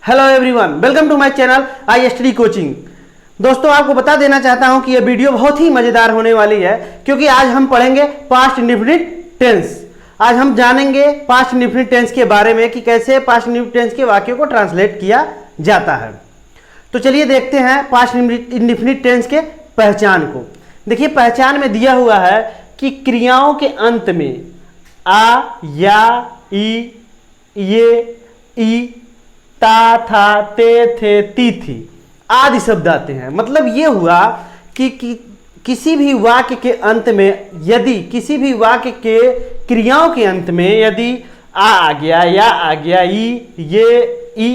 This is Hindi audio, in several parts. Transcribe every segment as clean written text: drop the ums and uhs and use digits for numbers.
Hello everyone, welcome to my channel I study coaching. दोस्तों, आपको बता देना चाहता हूं कि यह वीडियो बहुत ही मजेदार होने वाली है, क्योंकि आज हम पढ़ेंगे पास्ट इंडेफिनिट टेंस। आज हम जानेंगे पास्ट इंडेफिनिट टेंस के बारे में कि कैसे पास्ट इंडेफिनिट टेंस के वाक्यों को ट्रांसलेट किया जाता है। तो चलिए देखते हैं पास्ट इंडेफिनिट टेंस के पहचान को। देखिए, पहचान में दिया हुआ है कि क्रियाओं के अंत में आ, या, ई, ये, ई, ता, था, ते, थे, ती, थी आदि शब्द आते हैं। मतलब ये हुआ कि किसी भी वाक्य के अंत में, यदि किसी भी वाक्य के क्रियाओं के अंत में यदि आ गया, या आ गया, ई, ये, ई,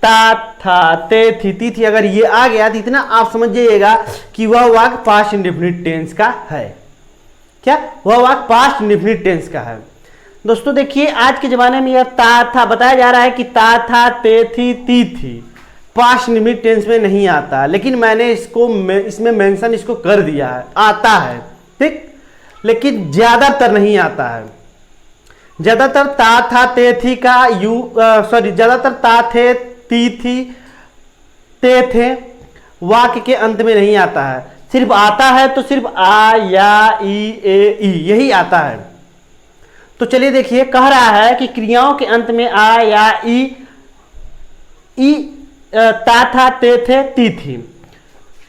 ता, था, ते, थी, ती, थी, अगर ये आ गया तो इतना आप समझ जाइएगा कि वह वाक्य पास्ट इंडेफिनिट टेंस का है। क्या वह वाक्य पास्ट इंडेफिनिट टेंस का है? दोस्तों देखिए, आज के जमाने में यह ता, था बताया जा रहा है कि ता, था, ते, थी, ती, थी पास्ट इंडेफिनिट टेंस में नहीं आता, लेकिन मैंने इसमें मेंशन इसको कर दिया है, आता है, ठीक, लेकिन ज्यादातर नहीं आता है। ज्यादातर ता, था, ते, थी का ज्यादातर ता, थे, ती, थी, ते, थे वाक्य के अंत में नहीं आता है। सिर्फ आता है तो सिर्फ आ, या, ई, ए, ई यही आता है। तो चलिए देखिए, कह रहा है कि क्रियाओं के अंत में आ, या, ई, ता, था, ते, थे, ती, थी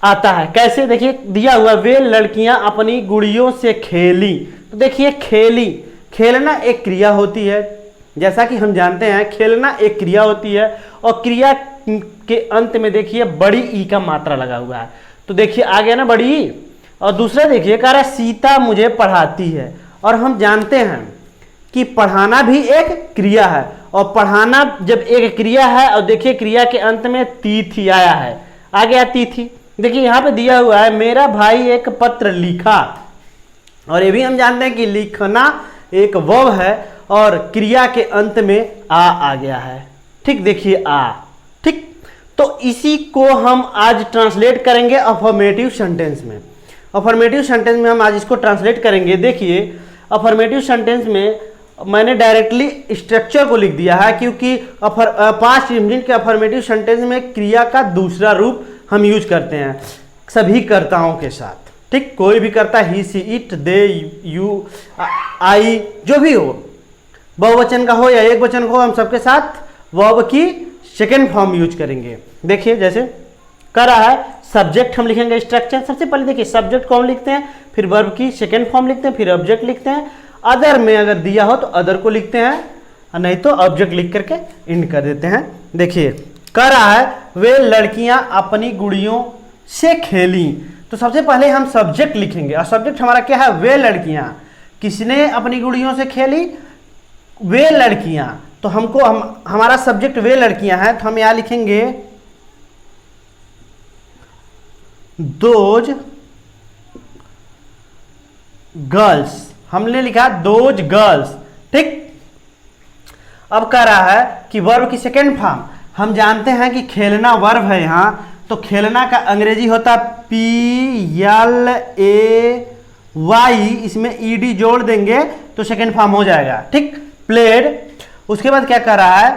आता है। कैसे? देखिए दिया हुआ, वे लड़कियां अपनी गुड़ियों से खेली। तो देखिए, खेली, खेलना एक क्रिया होती है। जैसा कि हम जानते हैं, खेलना एक क्रिया होती है और क्रिया के अंत में देखिए बड़ी ई का मात्रा लगा हुआ है। तो देखिए आ गया ना बड़ी ई। और दूसरा देखिए, कह रहा है सीता मुझे पढ़ाती है। और हम जानते हैं कि पढ़ाना भी एक क्रिया है, और पढ़ाना जब एक क्रिया है, और देखिए क्रिया के अंत में ती, थी आया है, आ गया ती, थी। देखिए यहां पे दिया हुआ है, मेरा भाई एक पत्र लिखा। और ये भी हम जानते हैं कि लिखना एक वर्ब है और क्रिया के अंत में आ गया है। ठीक, देखिए आ, ठीक। तो इसी को हम आज ट्रांसलेट करेंगे अफर्मेटिव सेंटेंस में। अफर्मेटिव सेंटेंस में हम आज इसको ट्रांसलेट करेंगे। देखिए, अफर्मेटिव सेंटेंस में मैंने डायरेक्टली स्ट्रक्चर को लिख दिया है, क्योंकि पास्ट इंडेफिनिट के अफर्मेटिव सेंटेंस में क्रिया का दूसरा रूप हम यूज करते हैं सभी कर्ताओं के साथ। ठीक, कोई भी कर्ता, ही, सी, इट, दे, यू, आई, जो भी हो, बहुवचन का हो या एक वचन का हो, हम सबके साथ वर्ब की सेकेंड फॉर्म यूज करेंगे। देखिए, जैसे कह रहा है सब्जेक्ट हम लिखेंगे स्ट्रक्चर। सबसे पहले देखिए, सब्जेक्ट को हम लिखते हैं, फिर वर्ब की सेकेंड फॉर्म लिखते हैं, फिर ऑब्जेक्ट लिखते हैं। अदर में अगर दिया हो तो अदर को लिखते हैं, और नहीं तो ऑब्जेक्ट लिख करके इंड कर देते हैं। देखिए कह रहा है, वे लड़कियां अपनी गुड़ियों से खेली। तो सबसे पहले हम सब्जेक्ट लिखेंगे, और सब्जेक्ट हमारा क्या है? वे लड़कियां। किसने अपनी गुड़ियों से खेली? वे लड़कियां। तो हमारा सब्जेक्ट वे लड़कियां हैं, तो हम यहां लिखेंगे दोज गर्ल्स। हमने लिखा दोज गर्ल्स। ठीक, अब कह रहा है कि वर्ब की सेकेंड फॉर्म, हम जानते हैं कि खेलना वर्ब है यहां, तो खेलना का अंग्रेजी होता PLAY, इसमें ED जोड़ देंगे तो सेकेंड फॉर्म हो जाएगा। ठीक, प्लेड। उसके बाद क्या कह रहा है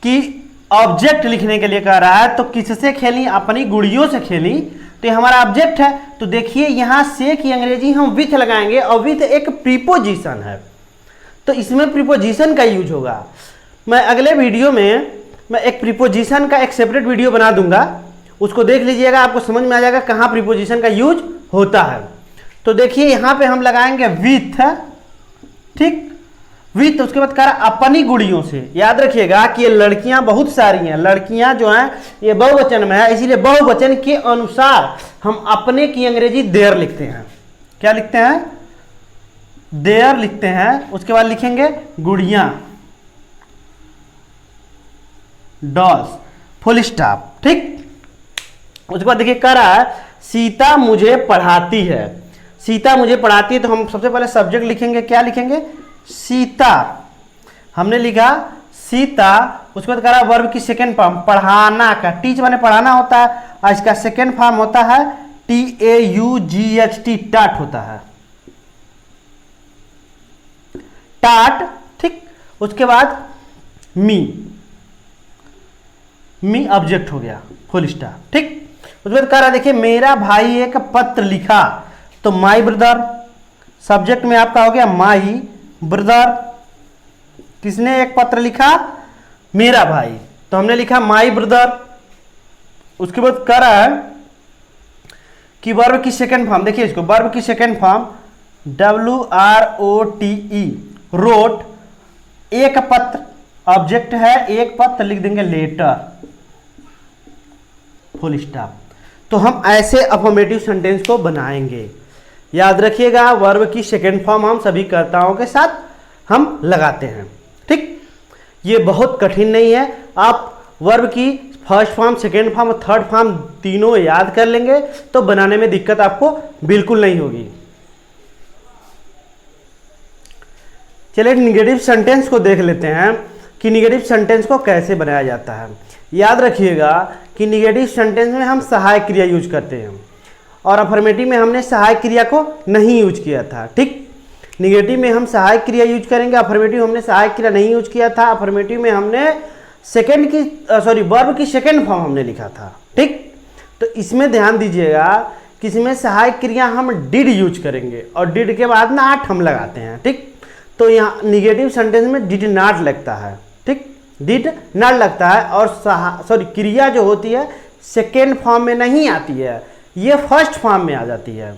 कि ऑब्जेक्ट लिखने के लिए कह रहा है, तो किससे खेली? अपनी गुड़ियों से खेली। तो ये हमारा ऑब्जेक्ट है। तो देखिए यहां से की अंग्रेजी हम विथ लगाएंगे, और विथ एक प्रीपोजिशन है, तो इसमें प्रीपोजिशन का यूज होगा। मैं अगले वीडियो में मैं एक प्रीपोजिशन का एक सेपरेट वीडियो बना दूंगा, उसको देख लीजिएगा, आपको समझ में आ जाएगा कहां प्रीपोजिशन का यूज होता है। तो देखिए यहां पे हम लगाएंगे विथ। ठीक, विथ। उसके बाद कह रहा अपनी गुड़ियों से। याद रखिएगा कि ये लड़कियां बहुत सारी हैं, लड़कियां जो हैं ये बहुवचन में है, इसीलिए बहुवचन के अनुसार हम अपने की अंग्रेजी देयर लिखते हैं। क्या लिखते हैं? देयर लिखते हैं। उसके बाद लिखेंगे गुड़ियां, डॉल्स, फुल स्टॉप। ठीक, उसके बाद देखिए कह रहा है सीता मुझे पढ़ाती है। सीता मुझे पढ़ाती है, तो हम सबसे पहले सब्जेक्ट लिखेंगे। क्या लिखेंगे? सीता। हमने लिखा सीता। उसके बाद कह रहा है वर्ब की सेकेंड फॉर्म, पढ़ाना का, टीच माने पढ़ाना होता है, और इसका सेकेंड फॉर्म होता है TAUGHT, टाट होता है, टाट। ठीक, उसके बाद मी। मी ऑब्जेक्ट हो गया, फुल स्टॉप। ठीक, उसके बाद कह रहा देखिए मेरा भाई एक पत्र लिखा, तो माई ब्रदर, सब्जेक्ट में आपका हो गया माई ब्रदर। किसने एक पत्र लिखा? मेरा भाई, तो हमने लिखा माई ब्रदर। उसके बाद कह रहा है कि वर्ब की सेकंड फॉर्म, देखिए इसको, वर्ब की सेकंड फॉर्म WROTE, रोट, एक पत्र, ऑब्जेक्ट है एक पत्र, लिख देंगे लेटर, फुल स्टॉप। तो हम ऐसे अफर्मेटिव सेंटेंस को बनाएंगे। याद रखिएगा, वर्ब की सेकंड फॉर्म हम सभी कर्ताओं के साथ हम लगाते हैं। ठीक, ये बहुत कठिन नहीं है। आप वर्ब की फर्स्ट फॉर्म, सेकेंड फॉर्म और थर्ड फॉर्म तीनों याद कर लेंगे तो बनाने में दिक्कत आपको बिल्कुल नहीं होगी। चलिए निगेटिव सेंटेंस को देख लेते हैं कि निगेटिव सेंटेंस को कैसे बनाया जाता है। याद रखिएगा कि निगेटिव सेंटेंस में हम सहायक क्रिया यूज करते हैं और अफर्मेटिव में हमने सहायक क्रिया को नहीं यूज किया था। ठीक, निगेटिव में हम सहायक क्रिया यूज करेंगे, अफर्मेटिव हमने सहायक क्रिया नहीं यूज किया था। अफर्मेटिव में हमने सेकेंड की वर्ब की सेकेंड फॉर्म हमने लिखा था। ठीक, तो इसमें ध्यान दीजिएगा कि इसमें सहायक क्रिया हम डिड यूज करेंगे और डिड के बाद नॉट हम लगाते हैं। ठीक, तो यहाँ निगेटिव सेंटेंस में डिड नॉट लगता है। ठीक, डिड नॉट लगता है और क्रिया जो होती है सेकेंड फॉर्म में नहीं आती है, ये फर्स्ट फॉर्म में आ जाती है।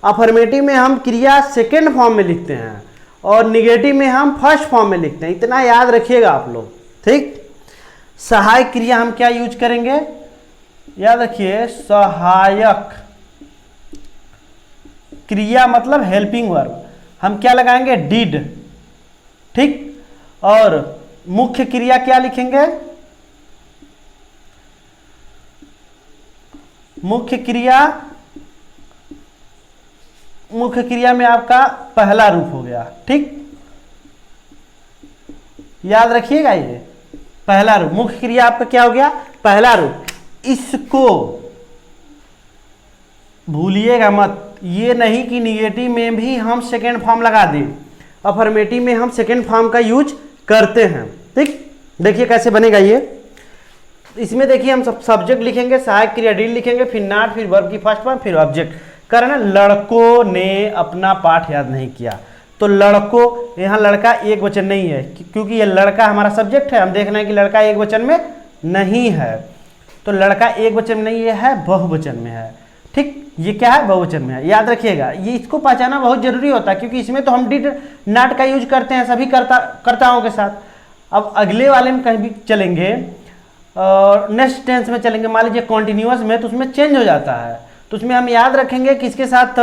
अफर्मेटिव में हम क्रिया सेकेंड फॉर्म में लिखते हैं और निगेटिव में हम फर्स्ट फॉर्म में लिखते हैं। इतना याद रखिएगा आप लोग। ठीक, सहायक क्रिया हम क्या यूज करेंगे? याद रखिए, सहायक क्रिया मतलब हेल्पिंग वर्ब, हम क्या लगाएंगे? डिड। ठीक, और मुख्य क्रिया क्या लिखेंगे? मुख्य क्रिया में आपका पहला रूप हो गया। ठीक, याद रखिएगा, ये पहला रूप, मुख्य क्रिया आपका क्या हो गया? पहला रूप। इसको भूलिएगा मत, ये नहीं कि निगेटिव में भी हम सेकेंड फॉर्म लगा दें, अफर्मेटिव में हम सेकेंड फॉर्म का यूज करते हैं। ठीक, देखिए कैसे बनेगा ये। इसमें देखिए हम सब्जेक्ट लिखेंगे, सहायक क्रिया डिड लिखेंगे, फिर नॉट, फिर वर्ब की फर्स्ट फॉर्म, फिर ऑब्जेक्ट। कारण लड़कों ने अपना पाठ याद नहीं किया, तो लड़कों, यहाँ लड़का एक वचन नहीं है क्योंकि ये लड़का हमारा सब्जेक्ट है। हम देख रहे हैं कि लड़का एक वचन में नहीं है, तो लड़का एक वचन में नहीं है, बहुवचन में है। ठीक, ये क्या है? बहुवचन में है। याद रखिएगा, ये इसको पहचाना बहुत जरूरी होता है क्योंकि इसमें तो हम डिड नॉट का यूज करते हैं सभी कर्ताओं के साथ। अब अगले वाले में कहीं भी चलेंगे और नेक्स्ट टेंस में चलेंगे, मान लीजिए कॉन्टिन्यूअस में, तो उसमें चेंज हो जाता है। तो उसमें हम याद रखेंगे कि इसके साथ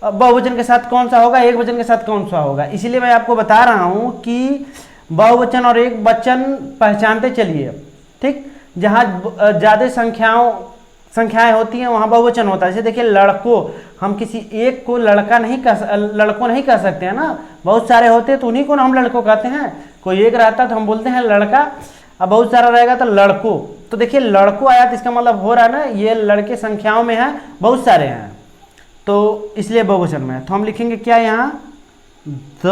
बहुवचन के साथ कौन सा होगा, एक वचन के साथ कौन सा होगा। इसीलिए मैं आपको बता रहा हूं कि बहुवचन और एक वचन पहचानते चलिए। ठीक, जहां ज्यादा संख्याएं होती हैं वहां बहुवचन होता है। जैसे देखिए लड़कों, हम किसी एक को लड़कों नहीं कह सकते हैं ना, बहुत सारे होते हैं तो उन्हीं को हम लड़कों कहते हैं। कोई एक रहता तो हम बोलते हैं लड़का, अब बहुत सारा रहेगा तो लड़कों। तो देखिए लड़कों आया तो इसका मतलब हो रहा है ना, ये लड़के संख्याओं में हैं, बहुत सारे हैं, तो इसलिए बहुवचन में है। तो हम लिखेंगे क्या यहाँ? The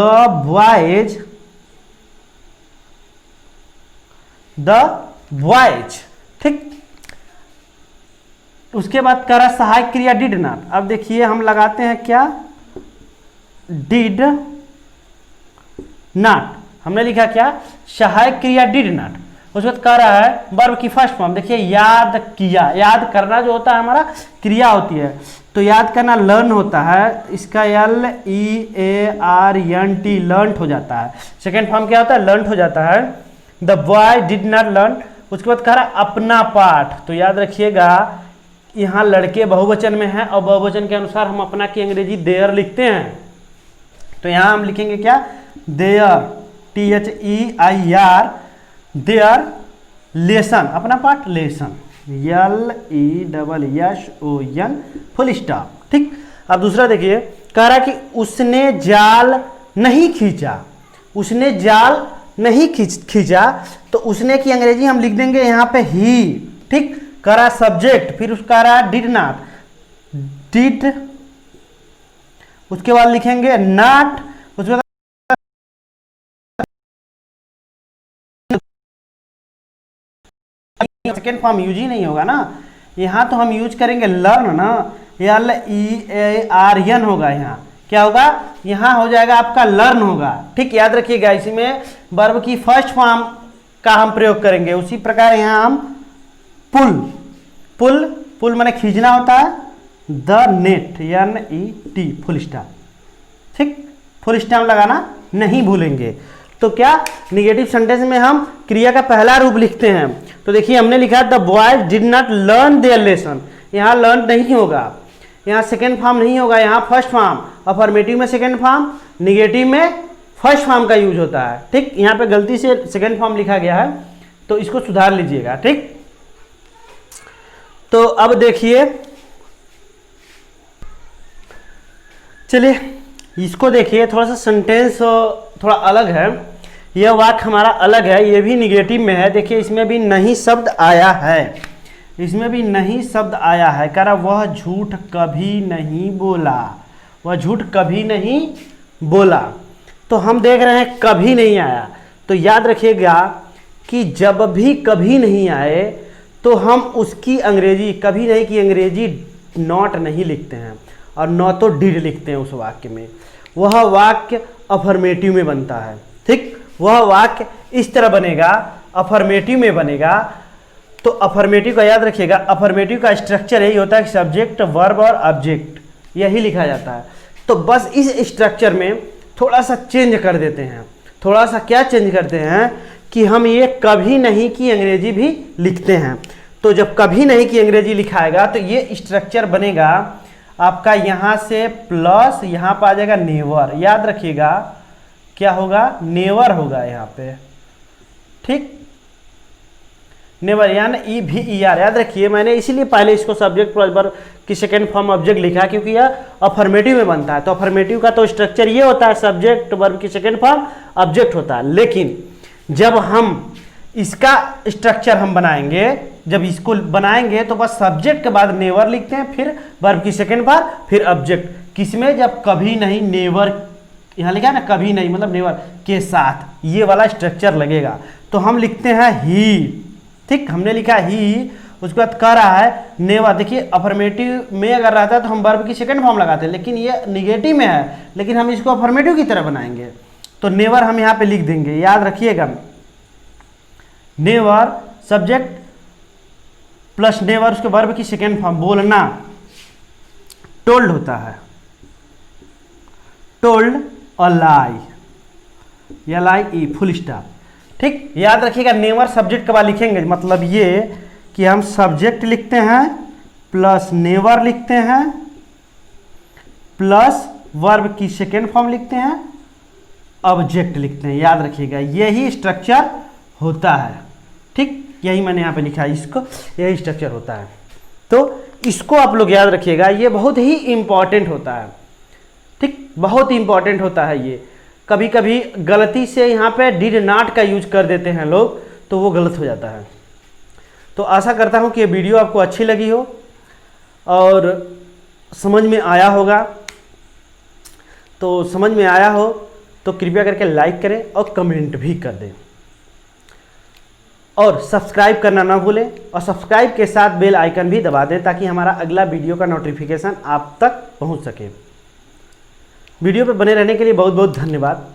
boys. ठीक, उसके बाद करा सहायक क्रिया डिड नॉट। अब देखिए हम लगाते हैं क्या? Did not. हमने लिखा क्या? सहायक क्रिया डिड नॉट। उसके बाद कह रहा है वर्ब की फर्स्ट फॉर्म, देखिए याद किया। याद करना जो होता है हमारा क्रिया होती है, तो याद करना लर्न होता है, इसका LEARNT, लर्न हो जाता है। सेकेंड फॉर्म क्या होता है? लर्न हो जाता है। The boy did not learn. उसके बाद कह रहा है अपना पाठ, तो याद रखिएगा यहाँ लड़के बहुवचन में है और बहुवचन के अनुसार हम अपना की अंग्रेजी देयर लिखते हैं, तो यहाँ हम लिखेंगे क्या? देयर, THEIR, देयर लेसन, अपना पाठ लेसन, LESSON, फुल स्टॉप। ठीक, अब दूसरा देखिए, कह रहा कि उसने जाल नहीं खींचा। उसने जाल नहीं खींचा, तो उसने की अंग्रेजी हम लिख देंगे यहाँ पे ही। ठीक, करा सब्जेक्ट, फिर उसका रहा डिड नॉट, डिड, उसके बाद लिखेंगे नॉट, उसके बाद सेकेंड फॉर्म यूज ही नहीं होगा ना। यहाँ तो हम यूज करेंगे लर्न ना, LEARN होगा। यहाँ क्या होगा, यहाँ हो जाएगा आपका लर्न होगा। ठीक, याद रखिएगा इसमें वर्ब की फर्स्ट फॉर्म का हम प्रयोग करेंगे। उसी प्रकार यहाँ हम पुल, पुल पुल माने खींचना होता है, the net NET full stop. ठीक, फुल स्टॉप लगाना नहीं भूलेंगे। तो क्या निगेटिव सेंटेंस में हम क्रिया का पहला रूप लिखते हैं। तो देखिए हमने लिखा the boys did not learn their lesson. यहाँ लर्न नहीं होगा, यहाँ सेकेंड फॉर्म नहीं होगा, यहाँ फर्स्ट फॉर्म। अफर्मेटिव में सेकेंड फॉर्म, निगेटिव में फर्स्ट फॉर्म का यूज होता है। ठीक, यहाँ पे गलती से सेकेंड फॉर्म लिखा गया है तो इसको सुधार लीजिएगा। ठीक, तो अब देखिए, चलिए इसको देखिए, थोड़ा सा सेंटेंस थोड़ा अलग है। यह वाक्य हमारा अलग है, ये भी निगेटिव में है। देखिए इसमें भी नहीं शब्द आया है, इसमें भी नहीं शब्द आया है। कह रहा वह झूठ कभी नहीं बोला, वह झूठ कभी नहीं बोला। तो हम देख रहे हैं कभी नहीं आया। तो याद रखिएगा कि जब भी कभी नहीं आए तो हम उसकी अंग्रेजी, कभी नहीं की अंग्रेजी नॉट नहीं लिखते हैं और न तो डिड लिखते हैं उस वाक्य में। वह वाक्य अफर्मेटिव में बनता है। ठीक, वह वाक्य इस तरह बनेगा, अफर्मेटिव में बनेगा। तो अफर्मेटिव का याद रखिएगा, अफर्मेटिव का स्ट्रक्चर यही होता है कि सब्जेक्ट, वर्ब और ऑब्जेक्ट, यही लिखा जाता है। तो बस इस स्ट्रक्चर में थोड़ा सा चेंज कर देते हैं। थोड़ा सा क्या चेंज करते हैं कि हम ये कभी नहीं की अंग्रेजी भी लिखते हैं। तो जब कभी नहीं की अंग्रेजी लिखाएगा तो ये स्ट्रक्चर बनेगा आपका, यहाँ से प्लस यहाँ पर आ जाएगा नेवर। याद रखिएगा क्या होगा, नेवर होगा यहाँ पे। ठीक, नेवर यानी EVER। याद रखिए मैंने इसीलिए पहले इसको सब्जेक्ट प्लस वर्ब की सेकेंड फॉर्म ऑब्जेक्ट लिखा, क्योंकि यह अफर्मेटिव में बनता है। तो अफर्मेटिव का तो स्ट्रक्चर ये होता है, सब्जेक्ट वर्ब की सेकेंड फॉर्म ऑब्जेक्ट होता है। लेकिन जब हम इसका स्ट्रक्चर हम बनाएंगे, जब इसको बनाएंगे तो बस सब्जेक्ट के बाद नेवर लिखते हैं, फिर वर्ब की सेकेंड फॉर्म, फिर ऑब्जेक्ट। किसमें, जब कभी नहीं, नेवर यहाँ लिखा है ना, कभी नहीं मतलब नेवर के साथ ये वाला स्ट्रक्चर लगेगा। तो हम लिखते हैं ही। ठीक, हमने लिखा ही, उसके बाद कह रहा है नेवर। देखिए अफर्मेटिव में अगर रहता है तो हम वर्ब की सेकंड फॉर्म लगाते हैं, लेकिन ये निगेटिव में है, लेकिन हम इसको अफर्मेटिव की तरह बनाएंगे। तो नेवर हम यहाँ पे लिख देंगे। याद रखिएगा, नेवर सब्जेक्ट प्लस नेवर, उसके वर्ब की सेकंड फॉर्म। बोलना टोल्ड होता है, टोल्ड और लाई, LIE फुल स्टॉप। ठीक, याद रखिएगा नेवर सब्जेक्ट के बाद लिखेंगे, मतलब ये कि हम सब्जेक्ट लिखते हैं प्लस नेवर लिखते हैं प्लस वर्ब की सेकेंड फॉर्म लिखते हैं, ऑब्जेक्ट लिखते हैं। याद रखिएगा यही स्ट्रक्चर होता है। ठीक, यही मैंने यहाँ पे लिखा है, इसको यही स्ट्रक्चर होता है। तो इसको आप लोग याद रखिएगा, ये बहुत ही इंपॉर्टेंट होता है। ठीक, बहुत इंपॉर्टेंट होता है ये। कभी कभी गलती से यहाँ पे डिड नॉट का यूज कर देते हैं लोग, तो वो गलत हो जाता है। तो आशा करता हूँ कि ये वीडियो आपको अच्छी लगी हो और समझ में आया होगा। तो समझ में आया हो तो कृपया करके लाइक करें और कमेंट भी कर दें, और सब्सक्राइब करना ना भूलें, और सब्सक्राइब के साथ बेल आइकन भी दबा दें ताकि हमारा अगला वीडियो का नोटिफिकेशन आप तक पहुंच सके। वीडियो पे बने रहने के लिए बहुत बहुत धन्यवाद।